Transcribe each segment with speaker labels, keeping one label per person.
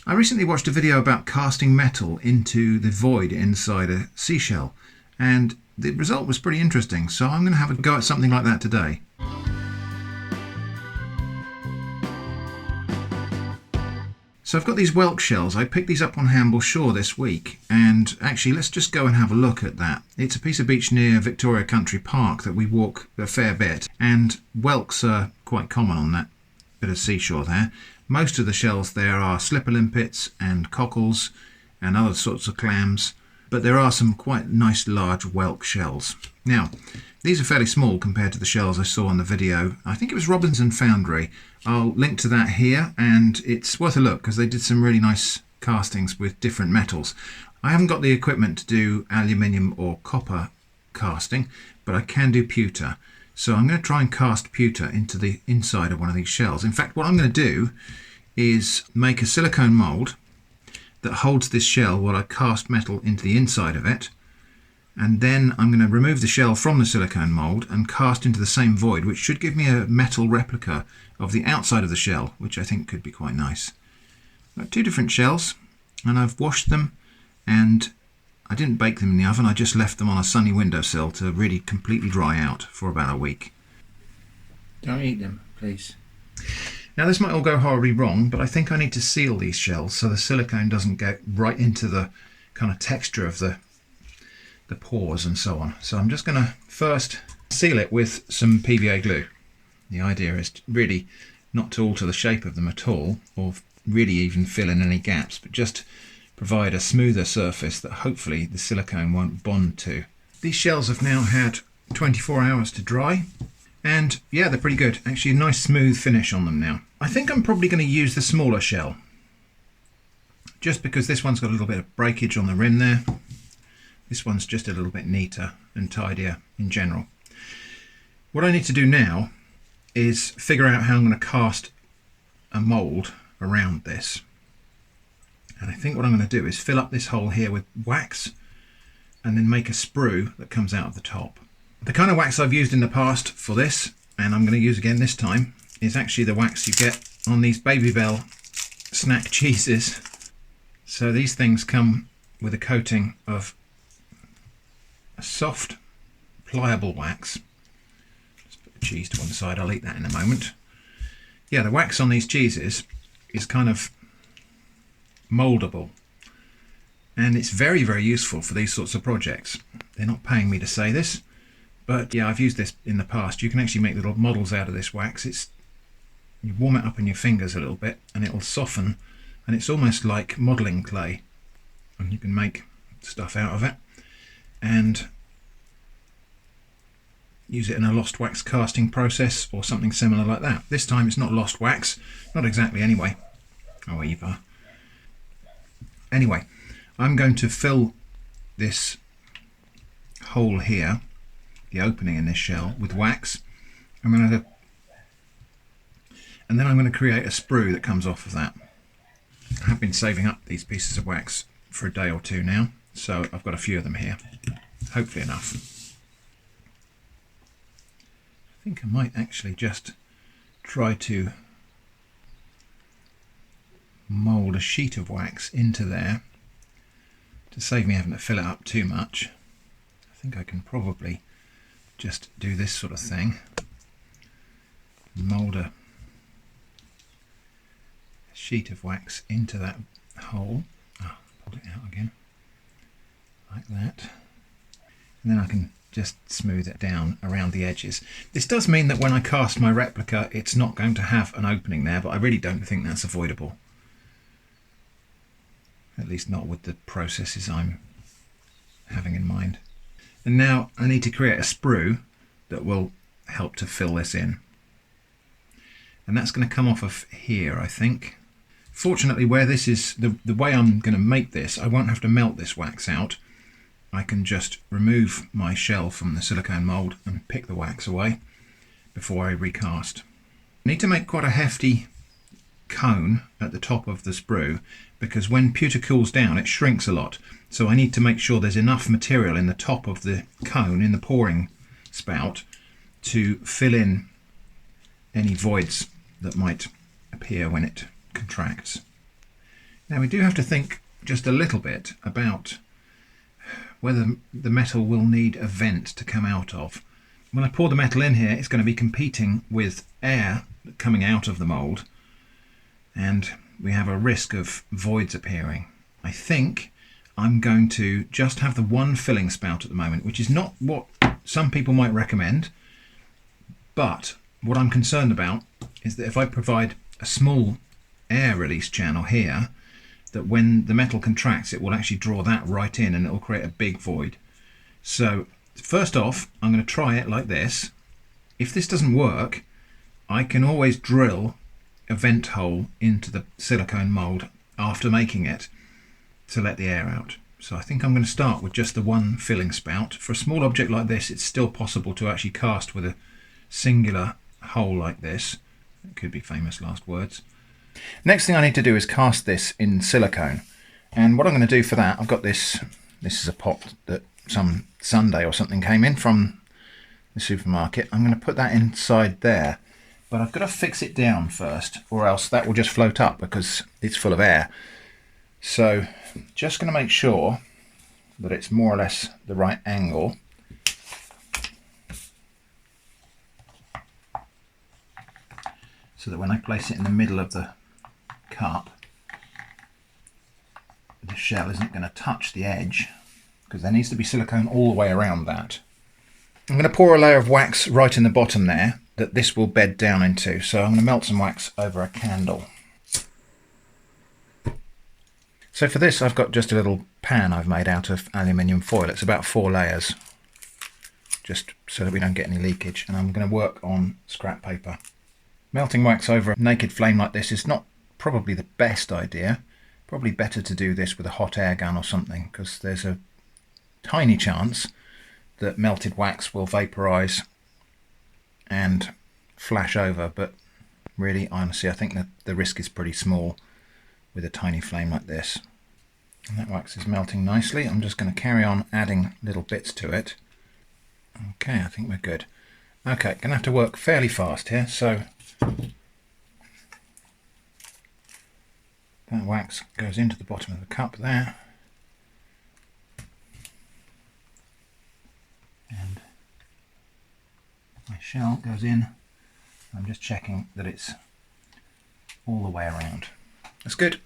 Speaker 1: I recently watched a video about casting metal into the void inside a seashell, and the result was pretty interesting, so I'm going to have a go at something like that today. So I've got these whelk shells. I picked these up on Hamble Shore this week, and actually let's just go and have a look at that. It's a piece of beach near Victoria Country Park that we walk a fair bit, and whelks are quite common on that bit of seashore there. Most of the shells there are slipper limpets and cockles and other sorts of clams, but there are some quite nice large whelk shells. Now, these are fairly small compared to the shells I saw in the video. I think it was Robinson Foundry. I'll link to that here, and it's worth a look because they did some really nice castings with different metals. I haven't got the equipment to do aluminium or copper casting, but I can do pewter. So I'm going to try and cast pewter into the inside of one of these shells. In fact, what I'm going to do is make a silicone mould that holds this shell while I cast metal into the inside of it. And then I'm going to remove the shell from the silicone mould and cast into the same void, which should give me a metal replica of the outside of the shell, which I think could be quite nice. I've got two different shells, and I've washed them, and I didn't bake them in the oven. I just left them on a sunny windowsill to really completely dry out for about a week.
Speaker 2: Don't eat them, please.
Speaker 1: Now this might all go horribly wrong, but I think I need to seal these shells so the silicone doesn't get right into the kind of texture of the pores and so on. So I'm just going to first seal it with some PVA glue. The idea is really not to alter the shape of them at all, or really even fill in any gaps, but just provide a smoother surface that hopefully the silicone won't bond to. These shells have now had 24 hours to dry, and yeah, they're pretty good. Actually, a nice smooth finish on them now. I think I'm probably going to use the smaller shell, just because this one's got a little bit of breakage on the rim there. This one's just a little bit neater and tidier in general. What I need to do now is figure out how I'm going to cast a mould around this. And I think what I'm going to do is fill up this hole here with wax and then make a sprue that comes out of the top. The kind of wax I've used in the past for this, and I'm going to use again this time, is actually the wax you get on these Babybel snack cheeses. So these things come with a coating of a soft, pliable wax. Just put the cheese to one side, I'll eat that in a moment. Yeah, the wax on these cheeses is kind of moldable, and it's very, very useful for these sorts of projects. They're not paying me to say this, but yeah, I've used this in the past. You can actually make little models out of this wax. You warm it up in your fingers a little bit and it'll soften, and it's almost like modelling clay, and you can make stuff out of it and use it in a lost wax casting process or something similar like that. This time it's not lost wax, not exactly anyway. Oh, Eva. Anyway, I'm going to fill this hole here, the opening in this shell, with wax. And then I'm going to create a sprue that comes off of that. I have been saving up these pieces of wax for a day or two now, so I've got a few of them here. Hopefully enough. I think I might actually just try to mould a sheet of wax into there to save me having to fill it up too much. I think I can probably just do this sort of thing, mould a sheet of wax into that hole. Pull it out again like that, and then I can just smooth it down around the edges. This does mean that when I cast my replica it's not going to have an opening there, but I really don't think that's avoidable. At least not with the processes I'm having in mind. And now I need to create a sprue that will help to fill this in. And that's going to come off of here, I think. Fortunately, where this is, the way I'm going to make this, I won't have to melt this wax out. I can just remove my shell from the silicone mould and pick the wax away before I recast. I need to make quite a hefty cone at the top of the sprue, because when pewter cools down it shrinks a lot, so I need to make sure there's enough material in the top of the cone, in the pouring spout, to fill in any voids that might appear when it contracts. Now we do have to think just a little bit about whether the metal will need a vent to come out of. When I pour the metal in here, it's going to be competing with air coming out of the mould, and we have a risk of voids appearing. I think I'm going to just have the one filling spout at the moment, which is not what some people might recommend, but what I'm concerned about is that if I provide a small air release channel here, that when the metal contracts it will actually draw that right in and it will create a big void. So first off, I'm going to try it like this. If this doesn't work, I can always drill a vent hole into the silicone mould after making it to let the air out. So I think I'm going to start with just the one filling spout. For a small object like this, it's still possible to actually cast with a singular hole like this. It could be famous last words. Next thing I need to do is cast this in silicone, and what I'm going to do for that, I've got this is a pot that some Sunday or something came in from the supermarket. I'm going to put that inside there, but I've got to fix it down first or else that will just float up because it's full of air. So just going to make sure that it's more or less the right angle. So that when I place it in the middle of the cup, the shell isn't going to touch the edge, because there needs to be silicone all the way around that. I'm going to pour a layer of wax right in the bottom there that this will bed down into. So I'm going to melt some wax over a candle. So for this I've got just a little pan I've made out of aluminium foil. It's about 4 layers, just so that we don't get any leakage, and I'm going to work on scrap paper. Melting wax over a naked flame like this is not probably the best idea. Probably better to do this with a hot air gun or something, because there's a tiny chance that melted wax will vaporize and flash over, but really honestly I think that the risk is pretty small with a tiny flame like this. And that wax is melting nicely. I'm just going to carry on adding little bits to it. Okay, I think we're good. Okay, gonna have to work fairly fast here, so that wax goes into the bottom of the cup there, and my shell goes in. I'm just checking that it's all the way around. That's good.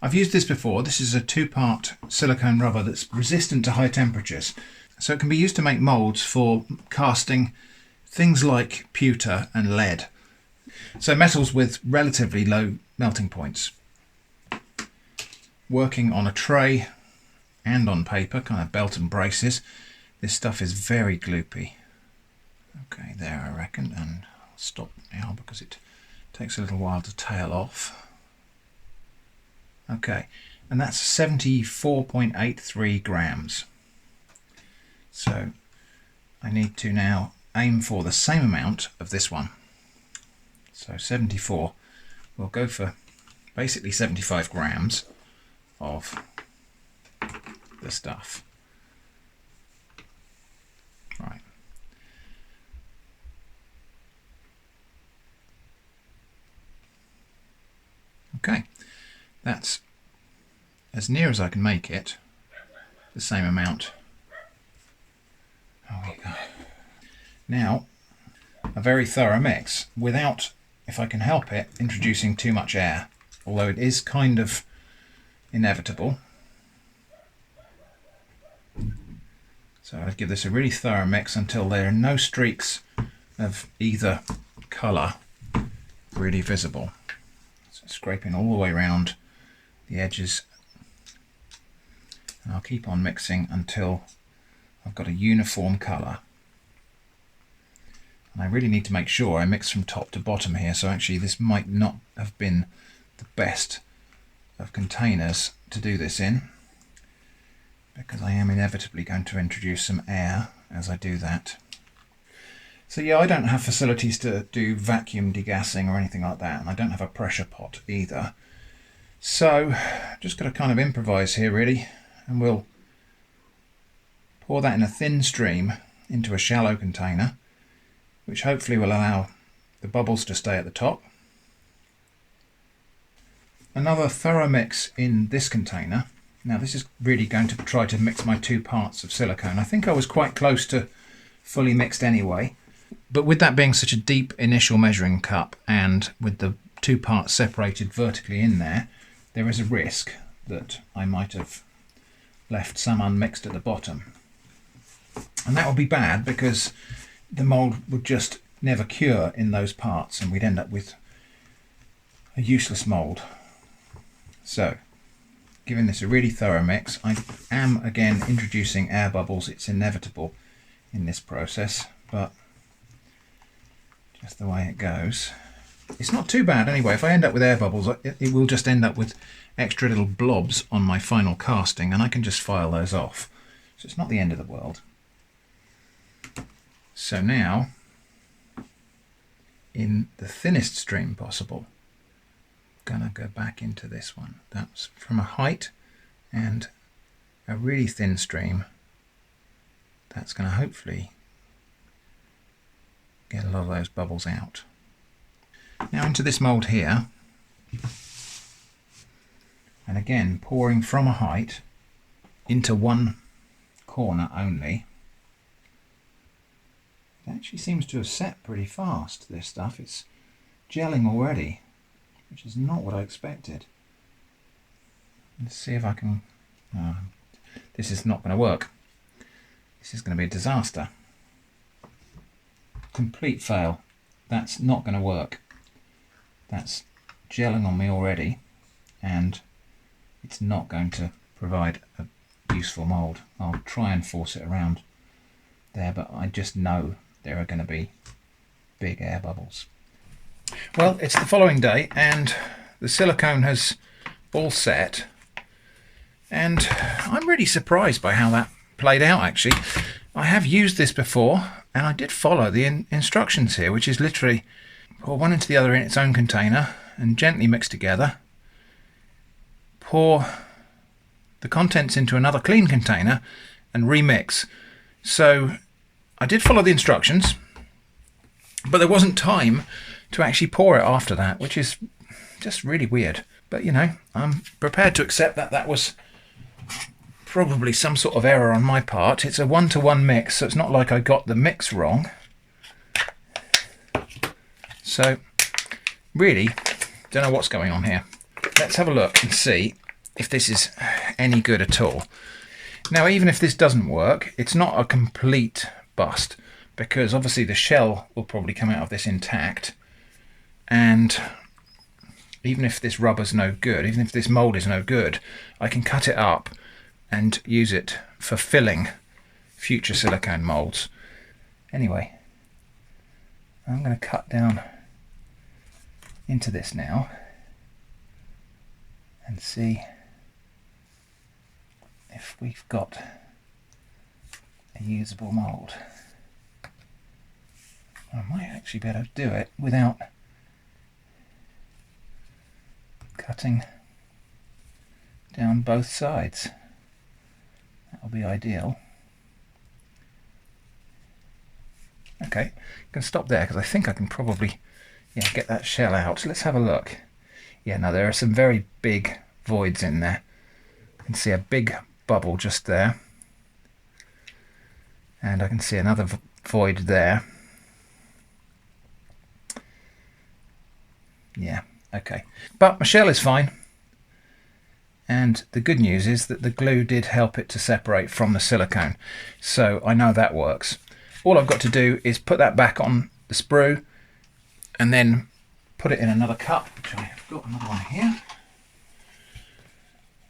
Speaker 1: I've used this before. This is a 2-part silicone rubber that's resistant to high temperatures, so it can be used to make moulds for casting things like pewter and lead, so metals with relatively low melting points. Working on a tray and on paper, kind of belt and braces, this stuff is very gloopy. Okay, there I reckon, and I'll stop now because it takes a little while to tail off. Okay, and that's 74.83 grams. So I need to now aim for the same amount of this one. So 74, we'll go for basically 75 grams of the stuff. Right. Okay, that's as near as I can make it, the same amount. There we go. Now, a very thorough mix without, if I can help it, introducing too much air, although it is kind of inevitable. So I'll give this a really thorough mix until there are no streaks of either colour really visible. So scraping all the way around the edges, and I'll keep on mixing until I've got a uniform colour. And I really need to make sure I mix from top to bottom here, so actually this might not have been the best of containers to do this in, because I am inevitably going to introduce some air as I do that. So yeah, I don't have facilities to do vacuum degassing or anything like that, and I don't have a pressure pot either. So just got to kind of improvise here really, and we'll pour that in a thin stream into a shallow container, which hopefully will allow the bubbles to stay at the top. another thorough mix in this container. Now this is really going to try to mix my 2 parts of silicone. I think I was quite close to fully mixed anyway, but with that being such a deep initial measuring cup and with the 2 parts separated vertically in there, there is a risk that I might have left some unmixed at the bottom. And that would be bad because the mould would just never cure in those parts and we'd end up with a useless mould. So, giving this a really thorough mix, I am again introducing air bubbles. It's inevitable in this process, but just the way it goes. It's not too bad anyway. If I end up with air bubbles, it will just end up with extra little blobs on my final casting and I can just file those off. So it's not the end of the world. So now, in the thinnest stream possible, I'm gonna go back into this one. That's from a height and a really thin stream. That's gonna hopefully get a lot of those bubbles out. Now into this mould here, and again pouring from a height into one corner only. It actually seems to have set pretty fast, this stuff. It's gelling already, which is not what I expected. Let's see if I can... this is not going to work. This is going to be a disaster. Complete fail. That's not going to work. That's gelling on me already, and it's not going to provide a useful mould. I'll try and force it around there, but I just know there are going to be big air bubbles. Well, it's the following day and the silicone has all set, and I'm really surprised by how that played out actually. I have used this before and I did follow the instructions here, which is literally pour one into the other in its own container and gently mix together. Pour the contents into another clean container and remix. So I did follow the instructions, but there wasn't time to actually pour it after that, which is just really weird. But you know, I'm prepared to accept that that was probably some sort of error on my part. It's a one-to-one mix, so it's not like I got the mix wrong. So really don't know what's going on here. Let's have a look and see if this is any good at all. Now, even if this doesn't work, it's not a complete bust, because obviously the shell will probably come out of this intact, and even if this rubber's no good, even if this mould is no good, I can cut it up and use it for filling future silicone moulds. Anyway, I'm going to cut down into this now and see if we've got a usable mould. I might actually be able to do it without cutting down both sides. That'll be ideal. Okay, I can stop there because I think I can probably get that shell out. So let's have a look. Yeah, now there are some very big voids in there. I can see a big bubble just there, and I can see another void there. Yeah, okay, but my shell is fine, and the good news is that the glue did help it to separate from the silicone, so I know that works. All I've got to do is put that back on the sprue and then put it in another cup, which I have got another one here,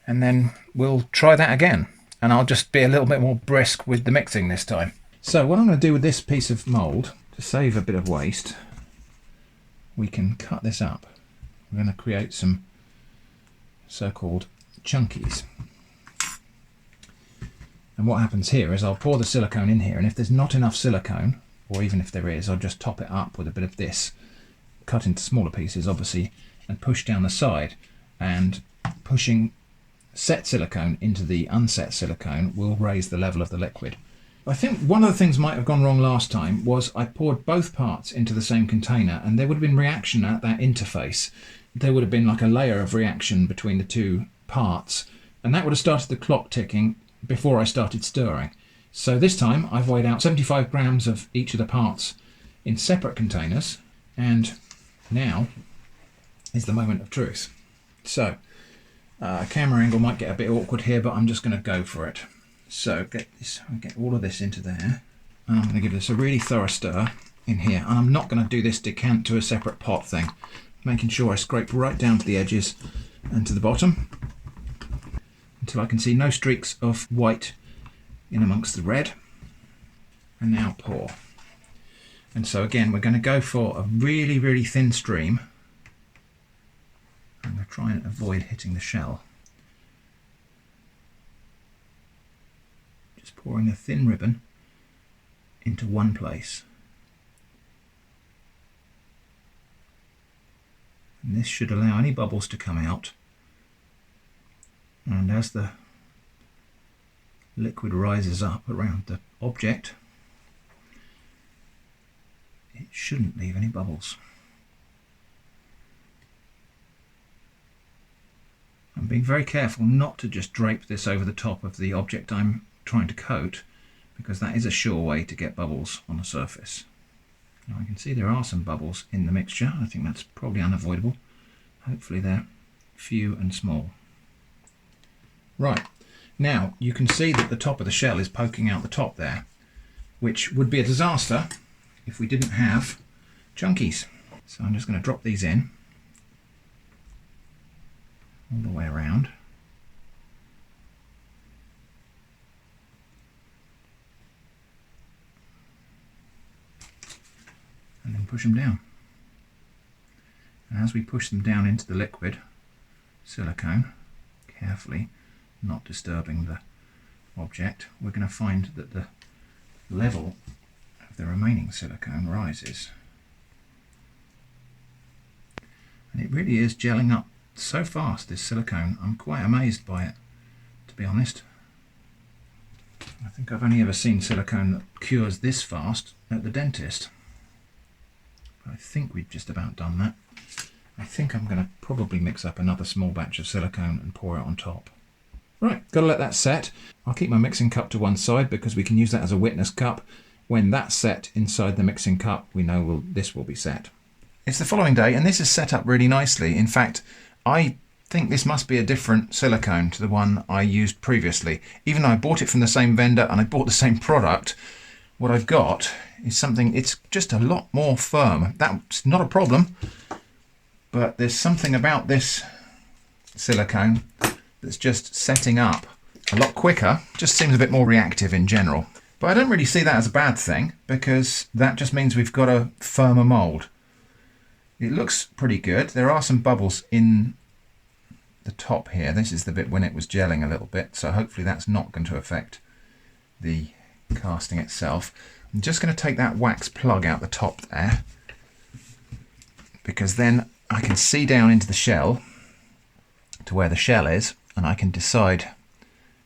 Speaker 1: and then we'll try that again, and I'll just be a little bit more brisk with the mixing this time. So what I'm going to do with this piece of mould, to save a bit of waste, we can cut this up. We're going to create some so-called chunkies. And what happens here is I'll pour the silicone in here, and if there's not enough silicone, or even if there is, I'll just top it up with a bit of this, cut into smaller pieces obviously, and push down the side, and pushing set silicone into the unset silicone will raise the level of the liquid. I think one of the things might have gone wrong last time was I poured both parts into the same container, and there would have been reaction at that interface. there would have been like a layer of reaction between the two parts, and that would have started the clock ticking before I started stirring. So this time I've weighed out 75 grams of each of the parts in separate containers, and now is the moment of truth. So camera angle might get a bit awkward here, but I'm just going to go for it. So get all of this into there, and I'm going to give this a really thorough stir in here, and I'm not going to do this decant to a separate pot thing, making sure I scrape right down to the edges and to the bottom until I can see no streaks of white in amongst the red. And now pour. And so again, we're going to go for a really, really thin stream. I'm going to try and avoid hitting the shell. Just pouring a thin ribbon into one place. And this should allow any bubbles to come out. And as the liquid rises up around the object, it shouldn't leave any bubbles. I'm being very careful not to just drape this over the top of the object I'm trying to coat, because that is a sure way to get bubbles on a surface. Now I can see there are some bubbles in the mixture. I think that's probably unavoidable. Hopefully they're few and small. Right, now you can see that the top of the shell is poking out the top there, which would be a disaster if we didn't have chunkies. So I'm just going to drop these in all the way around. And then push them down. And as we push them down into the liquid silicone, carefully, not disturbing the object, we're going to find that the level of the remaining silicone rises. And it really is gelling up so fast, this silicone. I'm quite amazed by it, to be honest. I think I've only ever seen silicone that cures this fast at the dentist. But I think we've just about done that. I think I'm going to probably mix up another small batch of silicone and pour it on top. Right, got to let that set. I'll keep my mixing cup to one side because we can use that as a witness cup. When that's set inside the mixing cup, we know this will be set. It's the following day, and this is set up really nicely. In fact, I think this must be a different silicone to the one I used previously. Even though I bought it from the same vendor and I bought the same product, what I've got is something, it's just a lot more firm. That's not a problem, but there's something about this silicone that's just setting up a lot quicker. Just seems a bit more reactive in general. But I don't really see that as a bad thing, because that just means we've got a firmer mould. It looks pretty good. There are some bubbles in the top here. This is the bit when it was gelling a little bit, so hopefully that's not going to affect the casting itself. I'm just going to take that wax plug out the top there, because then I can see down into the shell to where the shell is, and I can decide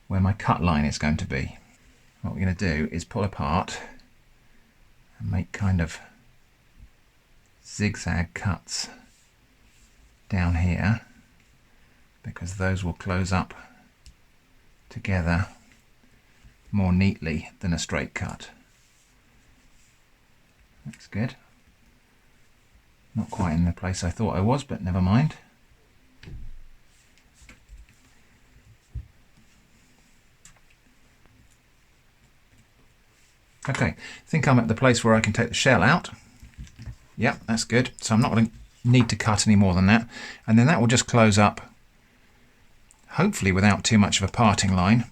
Speaker 1: where my cut line is going to be. What we're going to do is pull apart and make kind of zigzag cuts down here, because those will close up together more neatly than a straight cut. That's good. Not quite in the place I thought I was, but never mind. Okay, I think I'm at the place where I can take the shell out. Yep, that's good. So I'm not going to need to cut any more than that. And then that will just close up, hopefully without too much of a parting line.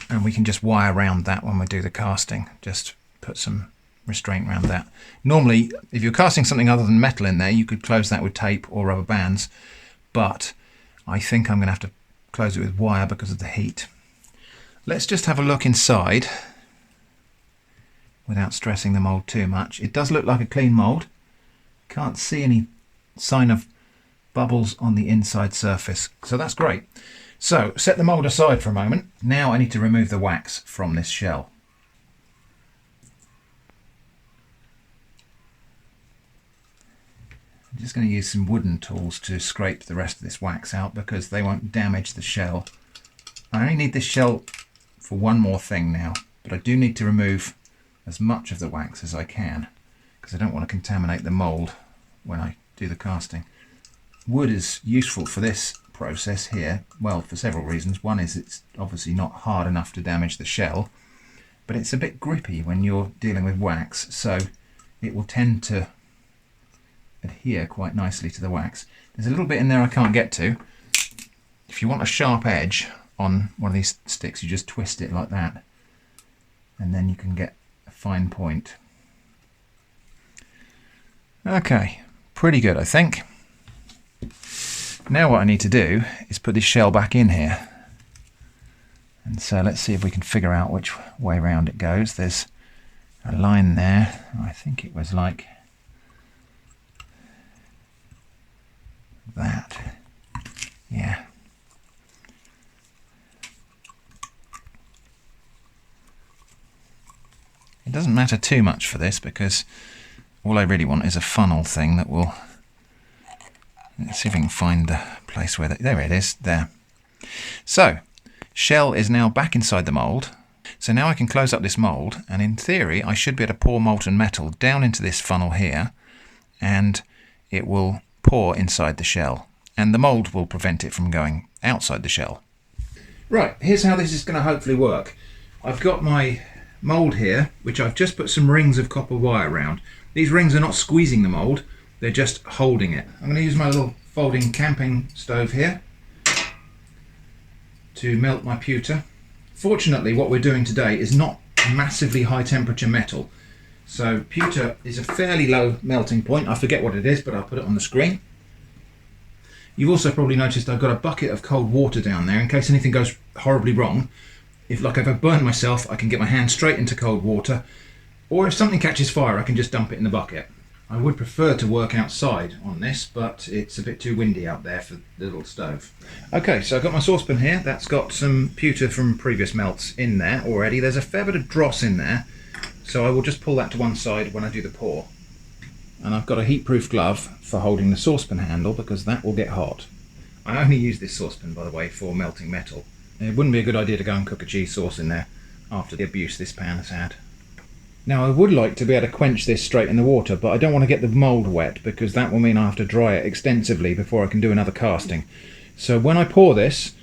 Speaker 1: And we can just wire around that when we do the casting. Just put some restraint around that. Normally, if you're casting something other than metal in there, you could close that with tape or rubber bands. But I think I'm going to have to close it with wire because of the heat. Let's just have a look inside without stressing the mould too much. It does look like a clean mould. Can't see any sign of bubbles on the inside surface, so that's great. So set the mould aside for a moment. Now I need to remove the wax from this shell. I'm just going to use some wooden tools to scrape the rest of this wax out because they won't damage the shell. I only need this shell for one more thing now, but I do need to remove as much of the wax as I can because I don't want to contaminate the mould when I do the casting. Wood is useful for this process here, well, for several reasons. One is it's obviously not hard enough to damage the shell, but it's a bit grippy when you're dealing with wax, so it will tend to adhere quite nicely to the wax. There's a little bit in there I can't get to. If you want a sharp edge on one of these sticks, you just twist it like that, and then you can get a fine point. Okay, pretty good, I think. Now what I need to do is put this shell back in here. And so let's see if we can figure out which way round it goes. There's a line there. I think it was like that. Yeah. It doesn't matter too much for this because all I really want is a funnel thing that will... Let's see if we can find the place where... There it is, there. So, shell is now back inside the mould. So now I can close up this mould, and in theory I should be able to pour molten metal down into this funnel here, and it will pour inside the shell. And the mould will prevent it from going outside the shell. Right, here's how this is going to hopefully work. I've got my mould here, which I've just put some rings of copper wire around. These rings are not squeezing the mould, they're just holding it. I'm going to use my little folding camping stove here to melt my pewter. Fortunately, what we're doing today is not massively high temperature metal. So pewter is a fairly low melting point. I forget what it is, but I'll put it on the screen. You've also probably noticed I've got a bucket of cold water down there in case anything goes horribly wrong. If I burn myself, I can get my hand straight into cold water, or if something catches fire, I can just dump it in the bucket. I would prefer to work outside on this, but it's a bit too windy out there for the little stove. Okay, so I've got my saucepan here. That's got some pewter from previous melts in there already. There's a fair bit of dross in there, so I will just pull that to one side when I do the pour. And I've got a heat-proof glove for holding the saucepan handle because that will get hot. I only use this saucepan, by the way, for melting metal. It wouldn't be a good idea to go and cook a cheese sauce in there after the abuse this pan has had. Now I would like to be able to quench this straight in the water, but I don't want to get the mould wet because that will mean I have to dry it extensively before I can do another casting. So when I pour this,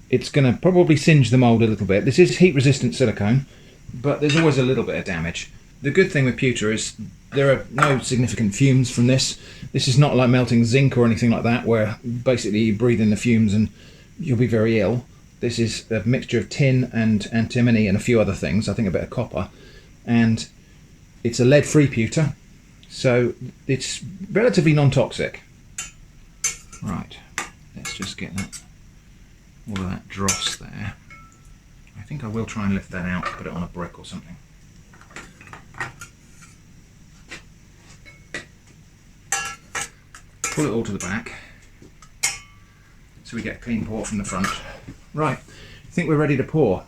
Speaker 1: it's going to probably singe the mould a little bit. This is heat resistant silicone, but there's always a little bit of damage. The good thing with pewter is there are no significant fumes from this. This is not like melting zinc or anything like that where basically you breathe in the fumes and you'll be very ill. This is a mixture of tin and antimony and a few other things, I think a bit of copper. And it's a lead-free pewter, so it's relatively non-toxic. Right, let's just get all of that dross there. I think I will try and lift that out, put it on a brick or something. Pull it all to the back, so we get a clean pour from the front. Right, I think we're ready to pour.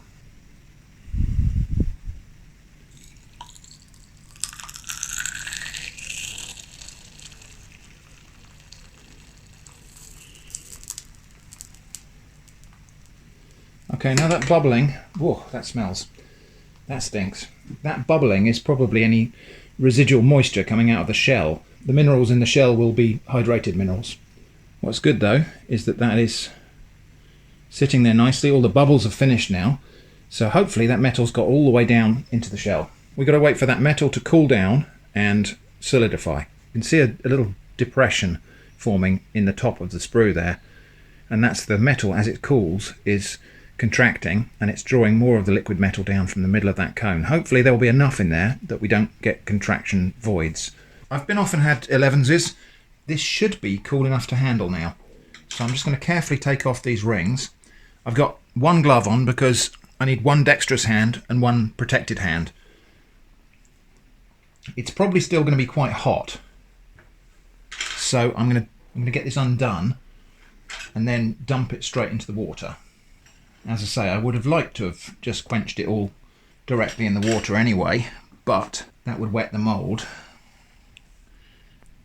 Speaker 1: Okay, now that bubbling, whoa, that smells, that stinks. That bubbling is probably any residual moisture coming out of the shell. The minerals in the shell will be hydrated minerals. What's good though is that is sitting there nicely. All the bubbles have finished now, so hopefully that metal's got all the way down into the shell. We've got to wait for that metal to cool down and solidify. You can see a little depression forming in the top of the sprue there, and that's the metal as it cools is contracting and it's drawing more of the liquid metal down from the middle of that cone. Hopefully there will be enough in there that we don't get contraction voids. I've been off and had 11s. This should be cool enough to handle now. So I'm just going to carefully take off these rings. I've got one glove on because I need one dexterous hand and one protected hand. It's probably still going to be quite hot. So I'm going to get this undone and then dump it straight into the water. As I say, I would have liked to have just quenched it all directly in the water anyway, but that would wet the mould.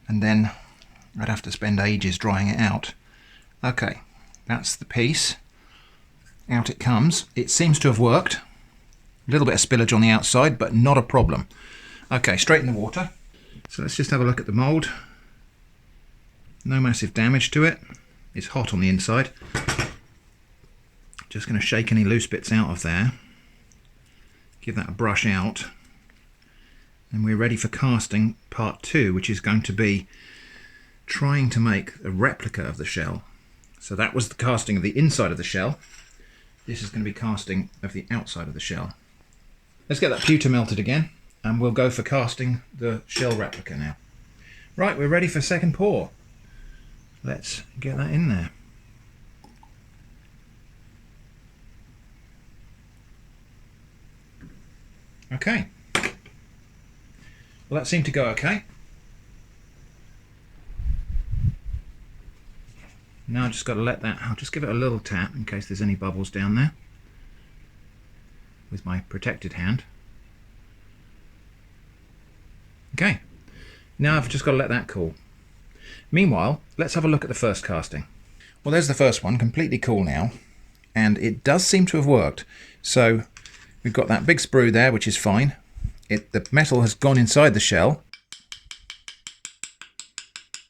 Speaker 1: And then I'd have to spend ages drying it out. Okay, that's the piece. Out it comes. It seems to have worked. A little bit of spillage on the outside, but not a problem. Okay, straight in the water. So let's just have a look at the mould. No massive damage to it. It's hot on the inside. Just going to shake any loose bits out of there. Give that a brush out. And we're ready for casting part 2, which is going to be trying to make a replica of the shell. So that was the casting of the inside of the shell. This is going to be casting of the outside of the shell. Let's get that pewter melted again, and we'll go for casting the shell replica now. Right, we're ready for second pour. Let's get that in there. Okay. Well, that seemed to go okay. Now I've just got to let that, I'll just give it a little tap in case there's any bubbles down there with my protected hand. Okay, now I've just got to let that cool. Meanwhile, let's have a look at the first casting. Well, there's the first one, completely cool now, and it does seem to have worked. So we've got that big sprue there, which is fine. The metal has gone inside the shell.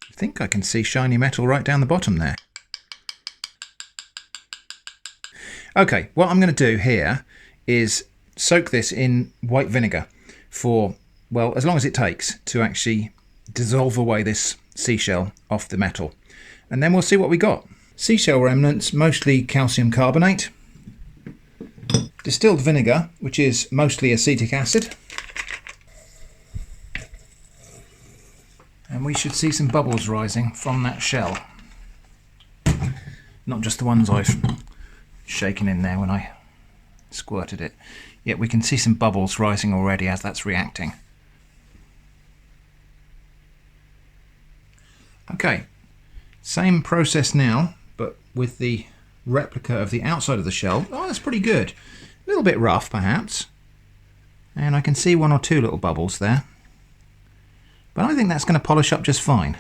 Speaker 1: I think I can see shiny metal right down the bottom there. Okay, what I'm going to do here is soak this in white vinegar for, well, as long as it takes to actually dissolve away this seashell off the metal. And then we'll see what we got. Seashell remnants, mostly calcium carbonate. Distilled vinegar, which is mostly acetic acid. And we should see some bubbles rising from that shell. Not just the ones I've shaken in there when I squirted it. Yet we can see some bubbles rising already as that's reacting. Okay, same process now, but with the replica of the outside of the shell. Oh, that's pretty good. A little bit rough perhaps. And I can see 1 or 2 little bubbles there. But I think that's going to polish up just fine.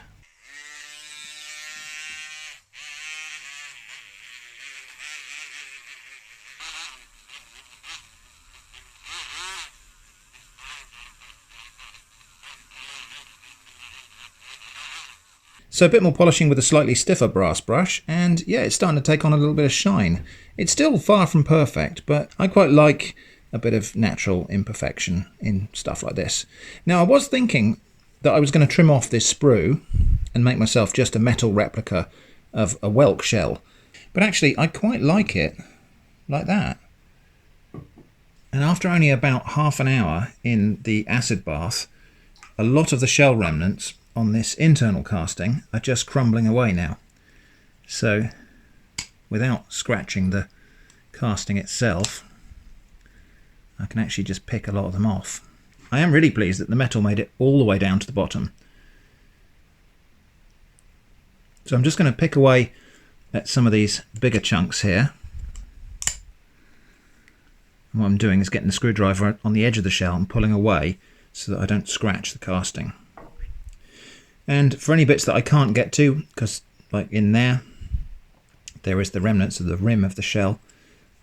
Speaker 1: So a bit more polishing with a slightly stiffer brass brush, and yeah, it's starting to take on a little bit of shine. It's still far from perfect, but I quite like a bit of natural imperfection in stuff like this. Now, I was thinking that I was going to trim off this sprue and make myself just a metal replica of a whelk shell, but actually I quite like it like that. And after only about half an hour in the acid bath, a lot of the shell remnants on this internal casting are just crumbling away now. So without scratching the casting itself, I can actually just pick a lot of them off. I am really pleased that the metal made it all the way down to the bottom. So I'm just going to pick away at some of these bigger chunks here. And what I'm doing is getting the screwdriver on the edge of the shell and pulling away so that I don't scratch the casting. And for any bits that I can't get to, because like in there is the remnants of the rim of the shell,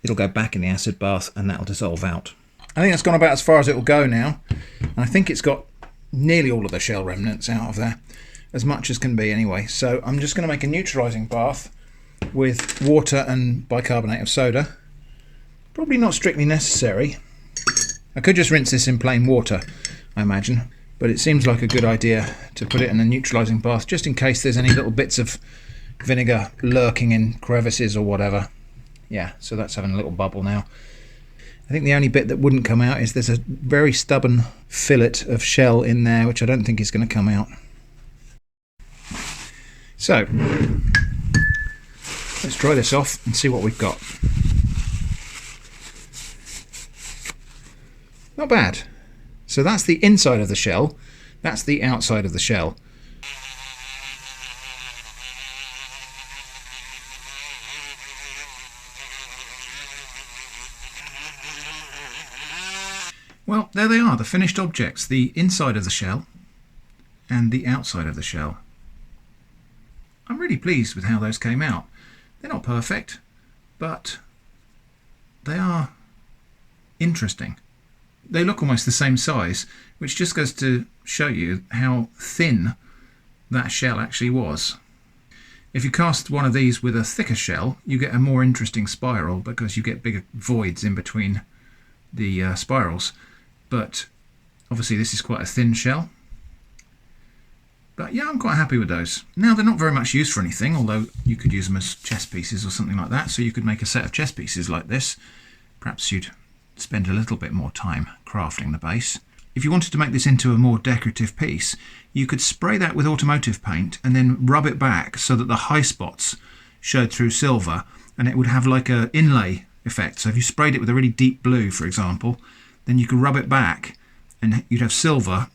Speaker 1: it'll go back in the acid bath and that'll dissolve out. I think that's gone about as far as it will go now. And I think it's got nearly all of the shell remnants out of there, as much as can be anyway. So I'm just going to make a neutralizing bath with water and bicarbonate of soda. Probably not strictly necessary. I could just rinse this in plain water, I imagine. But it seems like a good idea to put it in a neutralizing bath, just in case there's any little bits of vinegar lurking in crevices or whatever. Yeah, so that's having a little bubble now. I think the only bit that wouldn't come out is there's a very stubborn fillet of shell in there, which I don't think is going to come out. So, let's dry this off and see what we've got. Not bad. So that's the inside of the shell, that's the outside of the shell. Well, there they are, the finished objects, the inside of the shell and the outside of the shell. really pleased with how those came out. They're not perfect, but they are interesting. They look almost the same size, which just goes to show you how thin that shell actually was. If you cast one of these with a thicker shell, you get a more interesting spiral because you get bigger voids in between the spirals. But obviously this is quite a thin shell. But yeah, I'm quite happy with those. Now, they're not very much used for anything, although you could use them as chess pieces or something like that. So you could make a set of chess pieces like this. Perhaps you'd spend a little bit more time crafting the base. If you wanted to make this into a more decorative piece, you could spray that with automotive paint and then rub it back so that the high spots showed through silver, and it would have like an inlay effect. So if you sprayed it with a really deep blue, for example, then you could rub it back and you'd have silver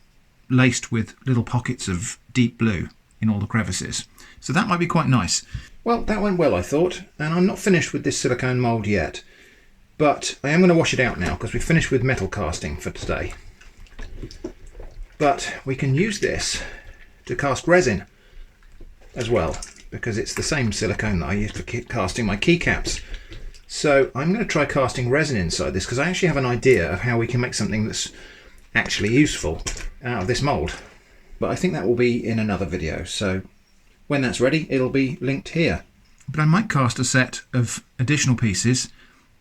Speaker 1: laced with little pockets of deep blue in all the crevices. So that might be quite nice. Well, that went well, I thought, and I'm not finished with this silicone mould yet, but I am going to wash it out now because we've finished with metal casting for today. But we can use this to cast resin as well, because it's the same silicone that I use for casting my keycaps. So I'm going to try casting resin inside this because I actually have an idea of how we can make something that's actually useful out of this mould. But I think that will be in another video, so when that's ready it'll be linked here. But I might cast a set of additional pieces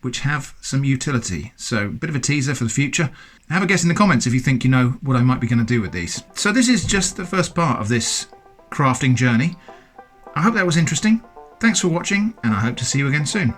Speaker 1: which have some utility, so a bit of a teaser for the future. Have a guess in the comments if you think you know what I might be going to do with these. So this is just the first part of this crafting journey. I hope that was interesting. Thanks for watching, and I hope to see you again soon.